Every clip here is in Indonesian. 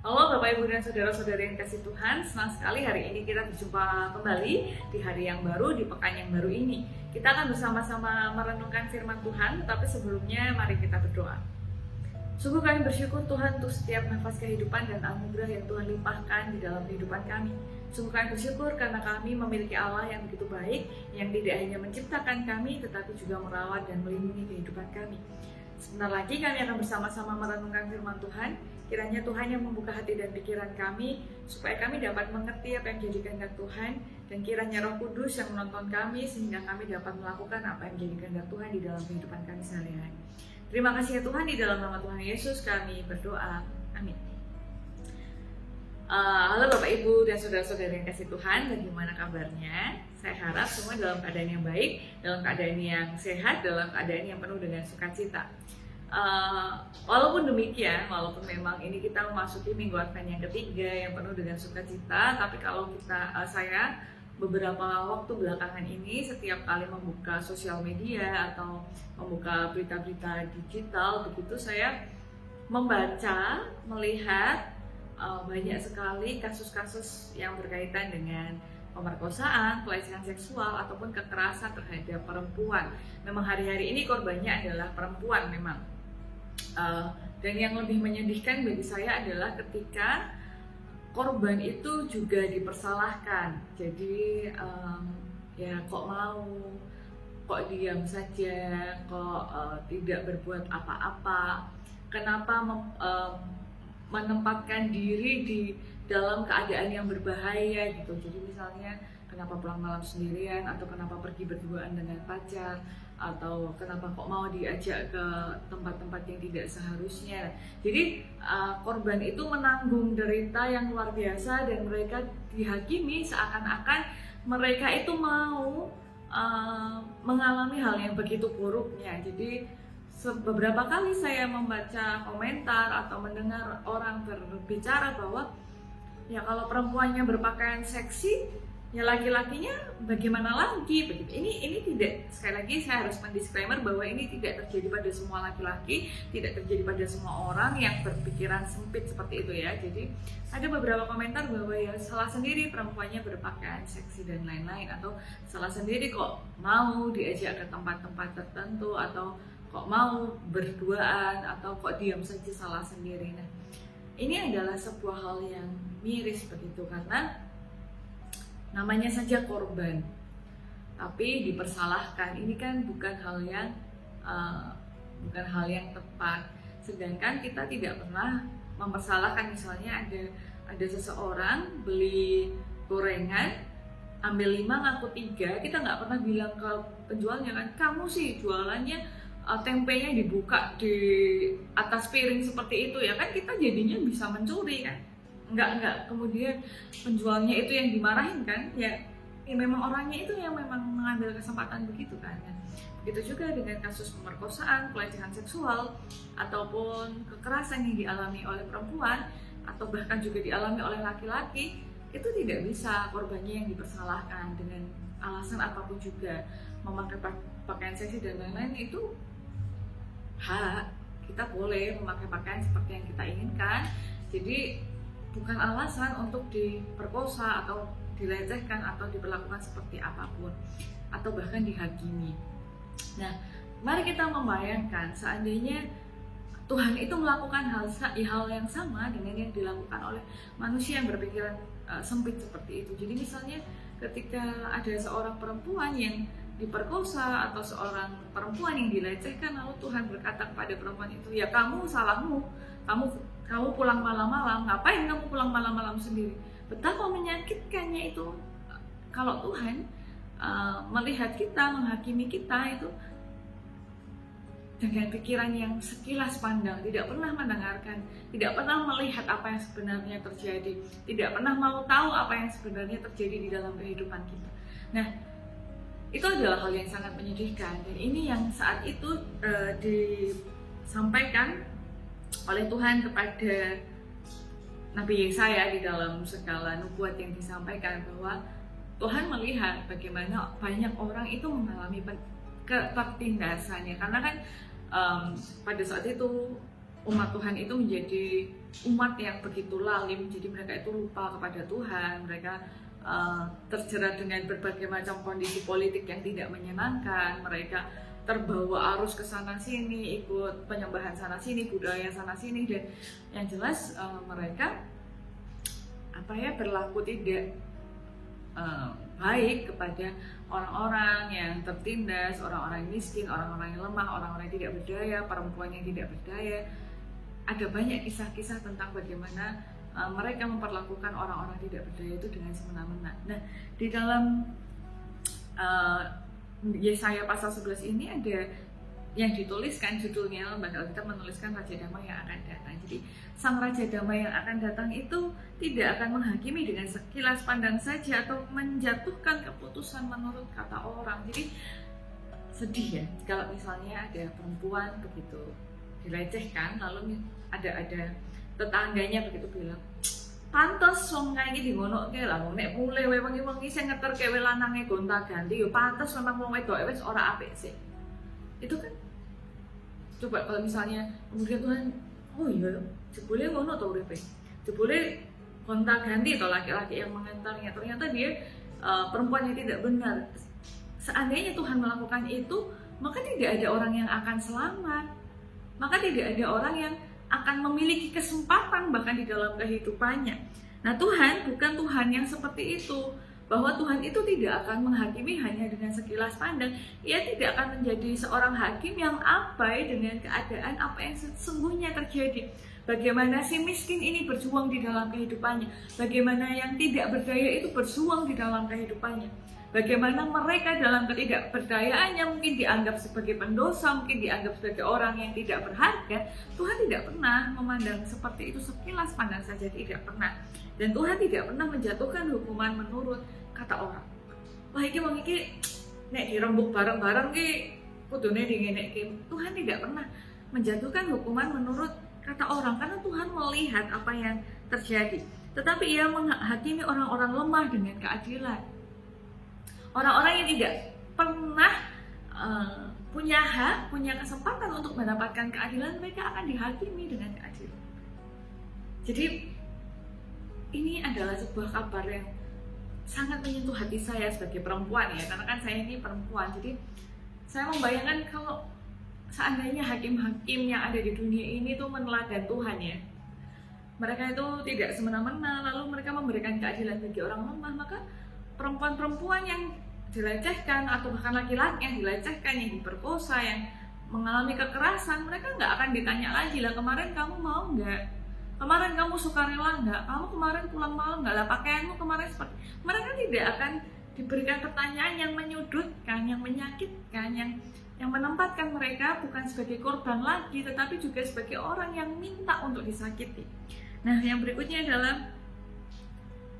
Halo Bapak Ibu dan Saudara-saudari yang kasih Tuhan, senang sekali hari ini kita berjumpa kembali di hari yang baru, di pekan yang baru ini. Kita akan bersama-sama merenungkan firman Tuhan, tetapi sebelumnya mari kita berdoa. Sungguh kami bersyukur Tuhan untuk setiap nafas kehidupan dan anugerah yang Tuhan limpahkan di dalam kehidupan kami. Sungguh kami bersyukur karena kami memiliki Allah yang begitu baik, yang tidak hanya menciptakan kami, tetapi juga merawat dan melindungi kehidupan kami. Sebentar lagi kami akan bersama-sama merenungkan firman Tuhan. Kiranya Tuhan yang membuka hati dan pikiran kami, supaya kami dapat mengerti apa yang menjadi kehendak Tuhan, dan kiranya Roh Kudus yang menonton kami, sehingga kami dapat melakukan apa yang menjadi kehendak Tuhan di dalam kehidupan kami sehari-hari. Terima kasih ya Tuhan, di dalam nama Tuhan Yesus kami berdoa. Amin. Halo Bapak Ibu dan Saudara-saudari yang kasih Tuhan, bagaimana kabarnya? Saya harap semua dalam keadaan yang baik, dalam keadaan yang sehat, dalam keadaan yang penuh dengan sukacita. Walaupun demikian, walaupun memang ini kita memasuki minggu Advent yang ketiga yang penuh dengan sukacita, tapi kalau saya beberapa waktu belakangan ini setiap kali membuka sosial media atau membuka berita-berita digital, begitu saya membaca, melihat banyak sekali kasus-kasus yang berkaitan dengan pemerkosaan, pelecehan seksual, ataupun kekerasan terhadap perempuan. Memang hari-hari ini korbannya adalah perempuan memang. Dan yang lebih menyedihkan bagi saya adalah ketika korban itu juga dipersalahkan. Jadi ya kok mau, kok diam saja, kok tidak berbuat apa-apa, kenapa menempatkan diri di dalam keadaan yang berbahaya gitu. Jadi misalnya kenapa pulang malam sendirian, atau kenapa pergi berduaan dengan pacar, atau kenapa kok mau diajak ke tempat-tempat yang tidak seharusnya. Jadi korban itu menanggung derita yang luar biasa, dan mereka dihakimi seakan-akan mereka itu mau mengalami hal yang begitu buruknya. Jadi beberapa kali saya membaca komentar atau mendengar orang berbicara bahwa ya kalau perempuannya berpakaian seksi, ya laki-lakinya bagaimana lagi begitu. Ini tidak, sekali lagi saya harus mendisklaimer bahwa ini tidak terjadi pada semua laki-laki, tidak terjadi pada semua orang yang berpikiran sempit seperti itu ya. Jadi ada beberapa komentar bahwa ya salah sendiri perempuannya berpakaian seksi dan lain-lain, atau salah sendiri kok mau diajak ke tempat-tempat tertentu, atau kok mau berduaan, atau kok diam saja salah sendiri. Nah, ini adalah sebuah hal yang miris begitu, karena namanya saja korban, tapi dipersalahkan. Ini kan bukan hal yang tepat. Sedangkan kita tidak pernah mempersalahkan. Misalnya ada seseorang beli gorengan, ambil 5 ngaku 3, kita nggak pernah bilang ke penjualnya kan, kamu sih jualannya tempenya dibuka di atas piring seperti itu ya kan, kita jadinya bisa mencuri kan. Enggak, kemudian penjualnya itu yang dimarahin kan, ya memang orangnya itu yang memang mengambil kesempatan begitu kan. Begitu juga dengan kasus pemerkosaan, pelecehan seksual, ataupun kekerasan yang dialami oleh perempuan, atau bahkan juga dialami oleh laki-laki, itu tidak bisa korbannya yang dipersalahkan dengan alasan apapun juga. Memakai pakaian seksi dan lain-lain itu hak, kita boleh memakai pakaian seperti yang kita inginkan. Jadi bukan alasan untuk diperkosa atau dilecehkan atau diperlakukan seperti apapun, atau bahkan dihakimi. Nah, mari kita membayangkan seandainya Tuhan itu melakukan hal yang sama dengan yang dilakukan oleh manusia yang berpikiran sempit seperti itu. Jadi misalnya ketika ada seorang perempuan yang diperkosa, atau seorang perempuan yang dilecehkan, lalu Tuhan berkata kepada perempuan itu, ya kamu salahmu, kamu pulang malam-malam, ngapain kamu pulang malam-malam sendiri? Betapa menyakitkannya itu kalau Tuhan melihat kita, menghakimi kita itu dengan pikiran yang sekilas pandang, tidak pernah mendengarkan, tidak pernah melihat apa yang sebenarnya terjadi, tidak pernah mau tahu apa yang sebenarnya terjadi di dalam kehidupan kita. Nah, itu adalah hal yang sangat menyedihkan, dan ini yang saat itu disampaikan oleh Tuhan kepada Nabi Yesaya di dalam segala nubuat yang disampaikan, bahwa Tuhan melihat bagaimana banyak orang itu mengalami ketertindasannya, karena kan pada saat itu umat Tuhan itu menjadi umat yang begitu lalim, jadi mereka itu lupa kepada Tuhan, mereka terjerat dengan berbagai macam kondisi politik yang tidak menyenangkan, mereka terbawa arus ke sana sini, ikut penyembahan sana sini, budaya sana sini, dan yang jelas mereka berlaku tidak baik kepada orang-orang yang tertindas, orang-orang miskin, orang-orang yang lemah, orang-orang yang tidak berdaya, perempuan yang tidak berdaya. Ada banyak kisah-kisah tentang bagaimana mereka memperlakukan orang-orang tidak berdaya itu dengan semena-mena. Nah, di dalam Yesaya pasal 11 ini ada yang dituliskan, judulnya Lembaga Alkitab menuliskan Raja Damai yang akan datang. Jadi sang Raja Damai yang akan datang itu tidak akan menghakimi dengan sekilas pandang saja atau menjatuhkan keputusan menurut kata orang. Jadi sedih ya kalau misalnya ada perempuan begitu dilecehkan, lalu ada tetangganya begitu bilang, pantes wong kae iki ngono ke lah, nek mulai wengi-wengi sing ngeterke lanange gonta-ganti yo pantes memang wong wedoke wis ora apik sih. Itu kan coba kalau misalnya kemudian Tuhan, oh iya jebule ngono to uripe, jebule gonta-ganti to laki-laki yang mengantarnya, ternyata dia perempuan yang tidak benar. Seandainya Tuhan melakukan itu, maka tidak ada orang yang akan selamat, maka tidak ada orang yang akan memiliki kesempatan bahkan di dalam kehidupannya. Nah, Tuhan bukan Tuhan yang seperti itu, bahwa Tuhan itu tidak akan menghakimi hanya dengan sekilas pandang. Ia tidak akan menjadi seorang hakim yang abai dengan keadaan apa yang sesungguhnya terjadi. Bagaimana si miskin ini berjuang di dalam kehidupannya, bagaimana yang tidak berdaya itu berjuang di dalam kehidupannya, bagaimana mereka dalam ketidakberdayaannya mungkin dianggap sebagai pendosa, mungkin dianggap sebagai orang yang tidak berharga. Tuhan tidak pernah memandang seperti itu sekilas pandang saja, tidak pernah. Dan Tuhan tidak pernah menjatuhkan hukuman menurut kata orang. Wah iki wong iki nek dirembuk bareng-bareng ki kudune dingenekke. Tuhan tidak pernah menjatuhkan hukuman menurut kata orang, karena Tuhan melihat apa yang terjadi. Tetapi ia menghakimi orang-orang lemah dengan keadilan. Orang-orang yang tidak pernah punya hak, punya kesempatan untuk mendapatkan keadilan, mereka akan dihakimi dengan keadilan. Jadi ini adalah sebuah kabar yang sangat menyentuh hati saya sebagai perempuan ya, karena kan saya ini perempuan. Jadi saya membayangkan kalau seandainya hakim-hakim yang ada di dunia ini tuh meneladani Tuhan ya, mereka itu tidak semena-mena, lalu mereka memberikan keadilan bagi orang lemah, maka perempuan-perempuan yang dilecehkan atau bahkan laki-laki yang dilecehkan, yang diperkosa, yang mengalami kekerasan, mereka nggak akan ditanya lagi lah, kemarin kamu mau nggak, kemarin kamu sukarela nggak, kamu kemarin pulang malam nggak lah, pakaianmu kemarin seperti. Mereka tidak akan diberikan pertanyaan yang menyudutkan, yang menyakitkan, yang menempatkan mereka bukan sebagai korban lagi, tetapi juga sebagai orang yang minta untuk disakiti. Nah, yang berikutnya adalah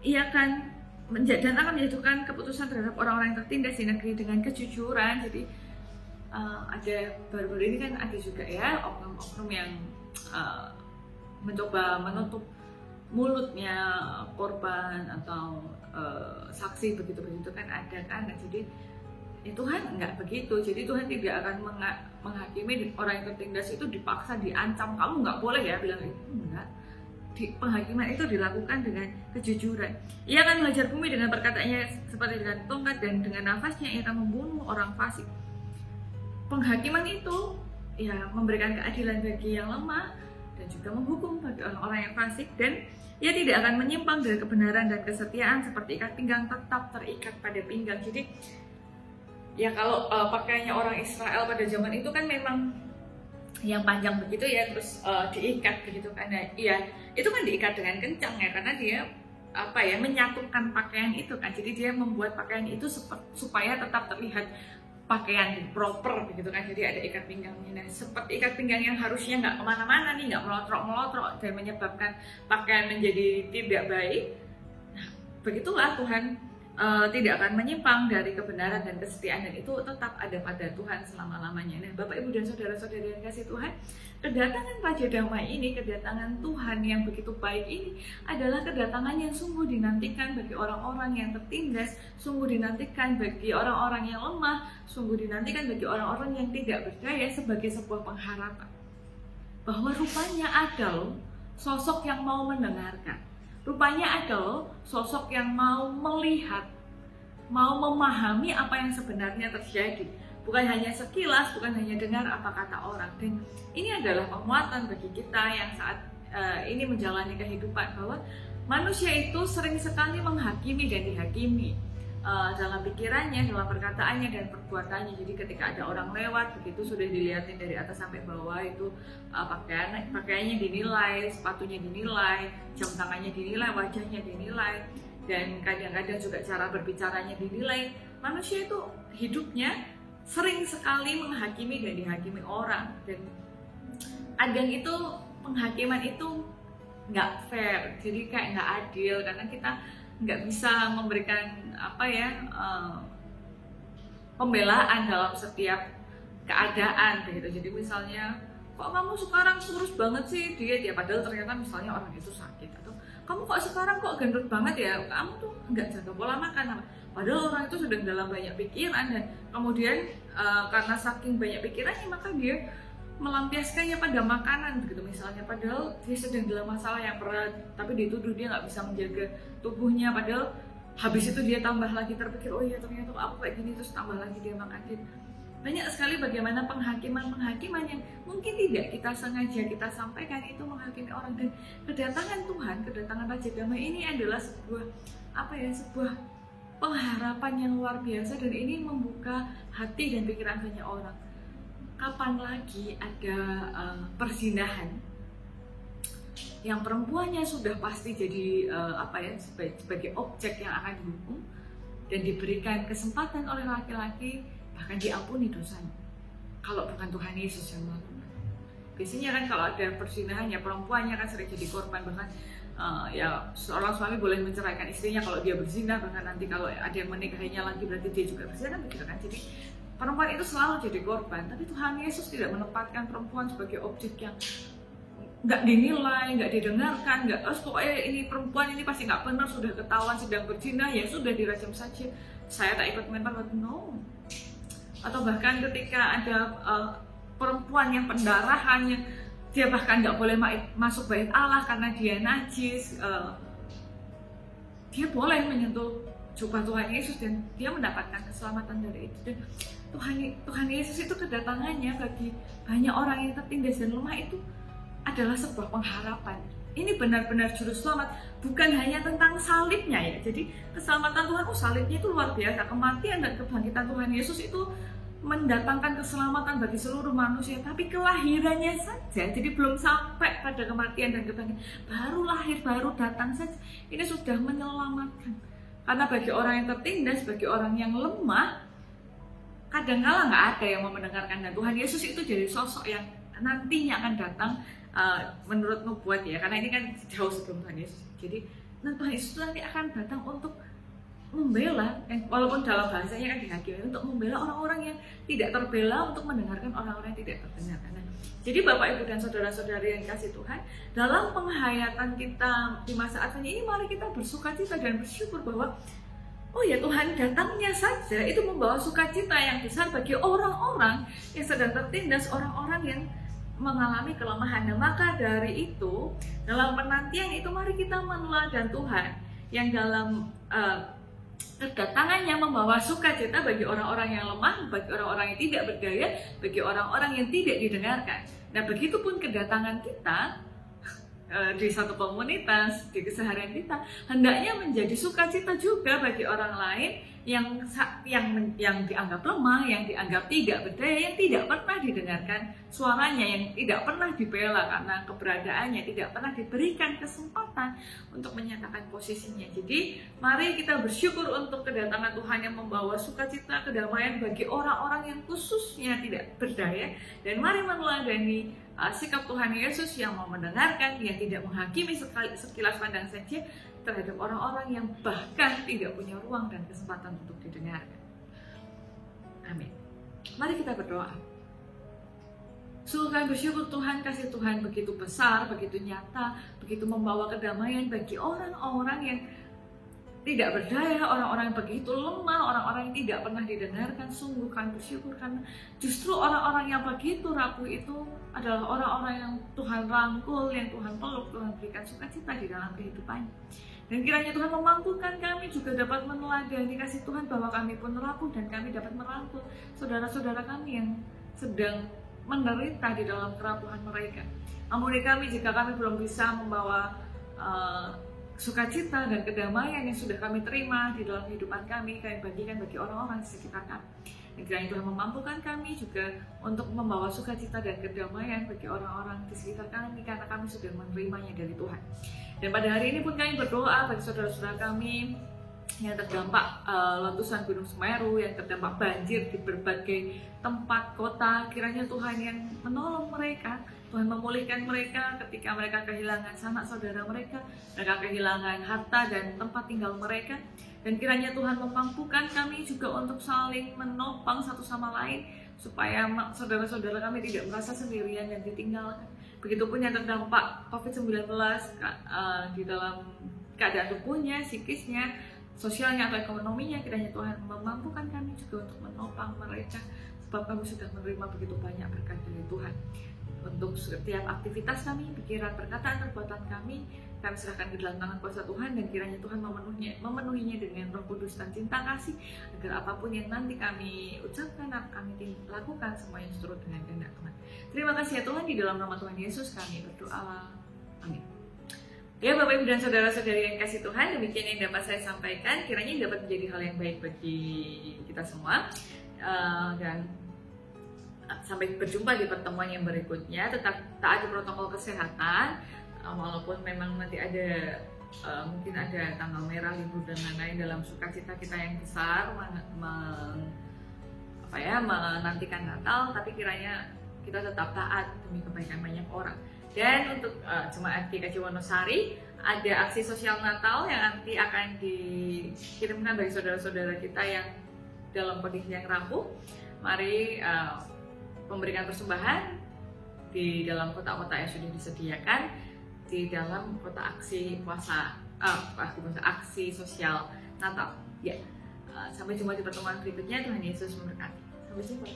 ia akan menjatuhkan keputusan terhadap orang-orang yang tertindas di negeri dengan kejujuran. Jadi ada baru-baru ini kan ada juga ya oknum-oknum yang mencoba menutup mulutnya korban atau saksi begitu-begitu kan ada kan. Nah, jadi Tuhan nggak begitu. Jadi Tuhan tidak akan menghakimi orang yang tertindas itu dipaksa, diancam, kamu nggak boleh ya bilang itu, enggak. Penghakiman itu dilakukan dengan kejujuran. Ia akan menghajar bumi dengan perkataannya seperti dengan tongkat, dan dengan nafasnya ia akan membunuh orang fasik. Penghakiman itu ya memberikan keadilan bagi yang lemah dan juga menghukum bagi orang-orang yang fasik, dan ia tidak akan menyimpang dari kebenaran dan kesetiaan seperti ikat pinggang tetap terikat pada pinggang. Jadi ya kalau pakaiannya orang Israel pada zaman itu kan memang yang panjang begitu ya, terus diikat begitu kan. Nah, iya, itu kan diikat dengan kencang ya, karena dia menyatukan pakaian itu kan. Jadi dia membuat pakaian itu supaya tetap terlihat pakaian proper begitu kan. Jadi ada ikat pinggangnya. Nah, seperti ikat pinggang yang harusnya nggak kemana-mana nih, nggak melotrok-melotrok dan menyebabkan pakaian menjadi tidak baik. Nah, begitulah Tuhan tidak akan menyimpang dari kebenaran dan kesetiaan, dan itu tetap ada pada Tuhan selama-lamanya. Nah, Bapak, Ibu, dan saudara-saudari yang kasih Tuhan, kedatangan Raja Damai ini, kedatangan Tuhan yang begitu baik ini adalah kedatangan yang sungguh dinantikan bagi orang-orang yang tertindas, sungguh dinantikan bagi orang-orang yang lemah, sungguh dinantikan bagi orang-orang yang tidak berdaya, sebagai sebuah pengharapan bahwa rupanya ada loh sosok yang mau mendengarkan, rupanya ada loh sosok yang mau melihat, mau memahami apa yang sebenarnya terjadi, bukan hanya sekilas, bukan hanya dengar apa kata orang. Dan ini adalah penguatan bagi kita yang saat ini menjalani kehidupan, bahwa manusia itu sering sekali menghakimi dan dihakimi dalam pikirannya, dalam perkataannya dan perbuatannya. Jadi ketika ada orang lewat, begitu sudah dilihatin dari atas sampai bawah, itu pakaiannya dinilai, sepatunya dinilai, jam tangannya dinilai, wajahnya dinilai, dan kadang-kadang juga cara berbicaranya dinilai. Manusia itu hidupnya sering sekali menghakimi dan dihakimi orang, dan kadang itu penghakiman itu nggak fair, jadi kayak nggak adil, karena kita nggak bisa memberikan pembelaan dalam setiap keadaan begitu. Jadi misalnya, kok kamu sekarang kurus banget sih diet ya, padahal ternyata misalnya orang itu sakit, atau kamu kok sekarang kok gendut banget ya, kamu tuh nggak jaga pola makan, padahal orang itu sudah dalam banyak pikiran, dan kemudian karena saking banyak pikirannya maka dia melampiaskannya pada makanan begitu misalnya, padahal dia sedang dalam masalah yang berat, tapi dituduh dia nggak bisa menjaga tubuhnya, padahal habis itu dia tambah lagi terpikir, oh iya ternyata aku kayak gini, terus tambah lagi dia makan. Banyak sekali bagaimana penghakiman yang mungkin tidak kita sengaja kita sampaikan itu menghakimi orang. Dan kedatangan Tuhan, kedatangan Raja Damai ini adalah sebuah pengharapan yang luar biasa, dan ini membuka hati dan pikiran banyak orang. Kapan lagi ada perzinahan yang perempuannya sudah pasti jadi sebagai objek yang akan dihukum, dan diberikan kesempatan oleh laki-laki bahkan diampuni dosanya kalau bukan Tuhan Yesus yang melakukan. Biasanya kan kalau ada perzinahan ya perempuannya kan sering jadi korban, bahkan ya seorang suami boleh menceraikan istrinya kalau dia berzina, bahkan nanti kalau ada yang menikahinya lagi berarti dia juga berzina, begitu kan. Jadi perempuan itu selalu jadi korban, tapi Tuhan Yesus tidak menempatkan perempuan sebagai objek yang nggak dinilai, nggak didengarkan, pokoknya ini perempuan ini pasti nggak benar, sudah ketahuan sedang berzina, ya sudah dirajam saja, saya tak ikut komentar, no. Atau bahkan ketika ada perempuan yang pendarahannya, dia bahkan nggak boleh masuk bait Allah karena dia najis, dia boleh menyentuh jubah Tuhan Yesus dan dia mendapatkan keselamatan dari itu. Dan Tuhan Yesus itu kedatangannya bagi banyak orang yang tertindas dan lemah itu adalah sebuah pengharapan. Ini benar-benar juru selamat, bukan hanya tentang salibnya ya. Jadi keselamatan Tuhan, salibnya itu luar biasa. Kematian dan kebangkitan Tuhan Yesus itu mendatangkan keselamatan bagi seluruh manusia, tapi kelahirannya saja, jadi belum sampai pada kematian dan kebangkitan, baru lahir, baru datang saja, ini sudah menyelamatkan. Karena bagi orang yang tertindas, bagi orang yang lemah, kadang-kala nggak ada yang mau mendengarkan, dan Tuhan Yesus itu jadi sosok yang nantinya akan datang menurut nubuat ya, karena ini kan jauh sebelum Tuhan Yesus. Jadi Tuhan Yesus nanti akan datang untuk membela, walaupun dalam bahasanya kan dihakimi, untuk membela orang-orang yang tidak terbela, untuk mendengarkan orang-orang yang tidak terdengarkan. Jadi Bapak Ibu dan saudara-saudari yang kasih Tuhan, dalam penghayatan kita di masa Advent ini, mari kita bersukacita dan bersyukur bahwa oh ya, Tuhan datangnya saja itu membawa sukacita yang besar bagi orang-orang yang sedang tertindas, orang-orang yang mengalami kelemahan. Dan maka dari itu, dalam penantian itu mari kita meneladani Tuhan yang dalam kedatangannya membawa sukacita bagi orang-orang yang lemah, bagi orang-orang yang tidak berdaya, bagi orang-orang yang tidak didengarkan. Nah, begitupun kedatangan kita di satu komunitas, di keseharian kita, hendaknya menjadi sukacita juga bagi orang lain yang dianggap lemah, yang dianggap tidak berdaya, yang tidak pernah didengarkan suaranya, yang tidak pernah dibela karena keberadaannya, tidak pernah diberikan kesempatan untuk menyatakan posisinya. Jadi mari kita bersyukur untuk kedatangan Tuhan yang membawa sukacita, kedamaian bagi orang-orang yang khususnya tidak berdaya, dan mari meneladani sikap Tuhan Yesus yang mau mendengarkan, yang tidak menghakimi sekilas pandang saja terhadap orang-orang yang bahkan tidak punya ruang dan kesempatan untuk didengarkan. Amin. Mari kita berdoa. Sungguh kami bersyukur Tuhan, kasih Tuhan begitu besar, begitu nyata, begitu membawa kedamaian bagi orang-orang yang tidak berdaya, orang-orang yang begitu lemah, orang-orang yang tidak pernah didengarkan. Sungguh kami bersyukur karena justru orang-orang yang begitu rapuh itu adalah orang-orang yang Tuhan rangkul, yang Tuhan peluk, Tuhan berikan sukacita di dalam kehidupannya. Dan kiranya Tuhan memampukan kami juga dapat meneladani kasih Tuhan, bahwa kami pun rapuh dan kami dapat merangkul saudara-saudara kami yang sedang menderita di dalam kerapuhan mereka. Ampuni kami jika kami belum bisa membawa sukacita dan kedamaian yang sudah kami terima di dalam kehidupan kami bagikan bagi orang-orang di sekitar kami. Dan kiranya Tuhan memampukan kami juga untuk membawa sukacita dan kedamaian bagi orang-orang di sekitar kami, karena kami sudah menerimanya dari Tuhan. Dan pada hari ini pun kami berdoa bagi saudara-saudara kami yang terdampak letusan Gunung Semeru, yang terdampak banjir di berbagai tempat kota. Kiranya Tuhan yang menolong mereka, Tuhan memulihkan mereka ketika mereka kehilangan sanak saudara mereka kehilangan harta dan tempat tinggal mereka. Dan kiranya Tuhan memampukan kami juga untuk saling menopang satu sama lain, supaya saudara-saudara kami tidak merasa sendirian dan ditinggalkan. Begitupun yang terdampak COVID-19 di dalam keadaan tubuhnya, psikisnya, sosialnya atau ekonominya, kiranya Tuhan memampukan kami juga untuk menopang mereka, sebab kami sudah menerima begitu banyak berkat dari Tuhan. Untuk setiap aktivitas kami, pikiran, perkataan, perbuatan kami serahkan ke dalam tangan kuasa Tuhan, dan kiranya Tuhan memenuhinya dengan Roh Kudus dan cinta kasih, agar apapun yang nanti kami ucapkan atau kami lakukan, semuanya seturut dengan kehendak Tuhan. Terima kasih ya Tuhan, di dalam nama Tuhan Yesus kami berdoa. Amin. Ya Bapak Ibu dan Saudara-saudari yang kasih Tuhan, demikian yang dapat saya sampaikan. Kiranya dapat menjadi hal yang baik bagi kita semua. Dan sampai berjumpa di pertemuan yang berikutnya. Tetap taati protokol kesehatan, walaupun memang nanti ada mungkin ada tanggal merah, libur dan lain-lain dalam sukacita kita yang besar menantikan Natal, tapi kiranya kita tetap taat demi kebaikan banyak orang. Dan untuk jemaat GKJ Wonosari, ada aksi sosial Natal yang nanti akan dikirimkan bagi saudara-saudara kita yang dalam kondisi yang rapuh. Mari memberikan persembahan di dalam kotak-kotak yang sudah disediakan di dalam kotak aksi aksi sosial Natal. Ya, sampai jumpa di pertemuan berikutnya. Tuhan Yesus memberkati. Sampai jumpa.